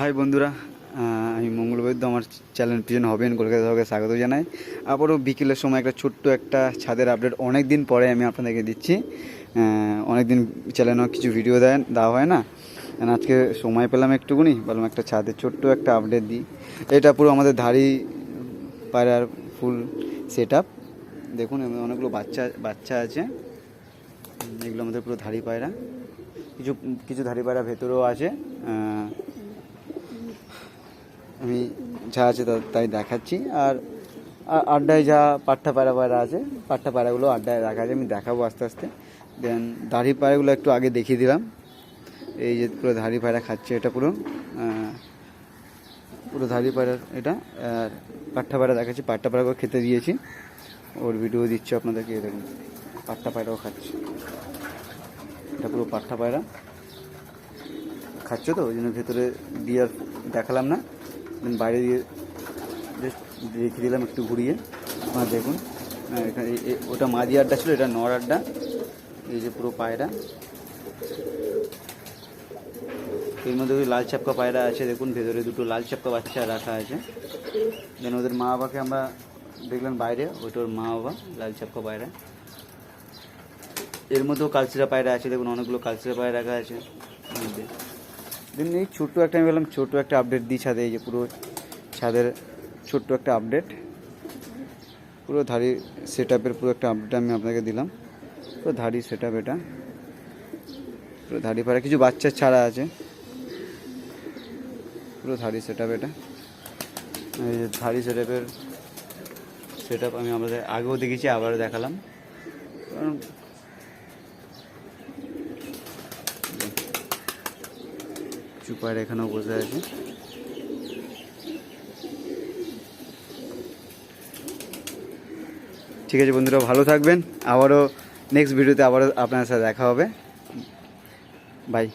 High বন্ধুরা, আমি মঙ্গলবৈদ্য। আমার চ্যানেল পিছনে হবেন কলকাতা থেকে স্বাগত জানাই। আবারও বিকেলের সময় একটা ছোট্ট একটা ছাদের আপডেট অনেক দিন পরে আমি আপনাদেরকে দিচ্ছি। অনেক দিন চ্যানেলে কিছু ভিডিও দেওয়া হয় না, আজকে সময় পেলাম একটুকুনি, বললাম একটা ছাদের ছোট্ট একটা আপডেট দিই। এটা পুরো আমাদের ধাড়ি পায়রার ফুল সেট আপ। দেখুন অনেকগুলো বাচ্চা আছে। এগুলো আমাদের পুরো ধাড়ি পায়রা, কিছু কিছু ধাড়ি পায়রা ভেতরেও আছে। আমি যা আছে তাই দেখাচ্ছি। আর আড্ডায় যা পাট্টা পায়রা আছে, পাট্টা পায়রাগুলো আড্ডায় রাখা আছে, আমি দেখাবো আস্তে আস্তে। দেন ধাড়ি পায়রাগুলো একটু আগে দেখিয়ে দিলাম। এই যে পুরো ধাড়ি পায়রা খাচ্ছে, এটা পুরো ধাড়ি পায়রার এটা। আর পাট্টা পায়রা দেখাচ্ছি, পাট্টা পায়রাগুলো খেতে দিয়েছি, ওর ভিডিও দিচ্ছি আপনাদেরকে। দেখুন পাট্টা পায়রাও খাচ্ছে, এটা পুরো পাট্টা পায়রা খাচ্ছে, তো ওই জন্য ভেতরে দিয়ে আর দেখালাম না, বাইরে দিয়ে জাস্ট রেখে দিলাম একটু ঘুরিয়ে। আর দেখুন এখানে ওটা মাঝি আড্ডা ছিল, এটা নর আড্ডা। এই যে পুরো পায়রা, এর মধ্যে ওই লাল চাপকা পায়রা আছে, দেখুন ভেতরে দুটো লাল চাপকা বাচ্চা রাখা আছে। দেন ওদের মা বাবাকে আমরা দেখলাম বাইরে, ওইটার মা বাবা লাল চাপকা পায়রা। এর মধ্যেও কালচিরা পায়রা আছে, দেখুন অনেকগুলো কালচিরা পায়রা রাখা আছে মধ্যে। দেন এই ছোট্ট একটা, আমি বললাম ছোট্ট একটা আপডেট দিই ছাদে। এই যে পুরো ছাদের ছোট্ট একটা আপডেট, পুরো ধাড়ি সেট আপের পুরো একটা আপডেট আমি আপনাকে দিলাম। পুরো ধাড়ি সেট আপ, এটা পুরো ধাড়ি পায়রা, কিছু বাচ্চা ছাড়া আছে, পুরো ধাড়ি সেট আপ এটা। এই যে ধাড়ি সেট আপের সেট আপ আমি আমাদের আগেও দেখেছি, আবারও দেখালাম। কারণ চুপার এখানেও বসে আছে। ঠিক আছে বন্ধুরা, ভালো থাকবেন। আবারও নেক্সট ভিডিওতে আবারও আপনার সাথে দেখা হবে। বাই।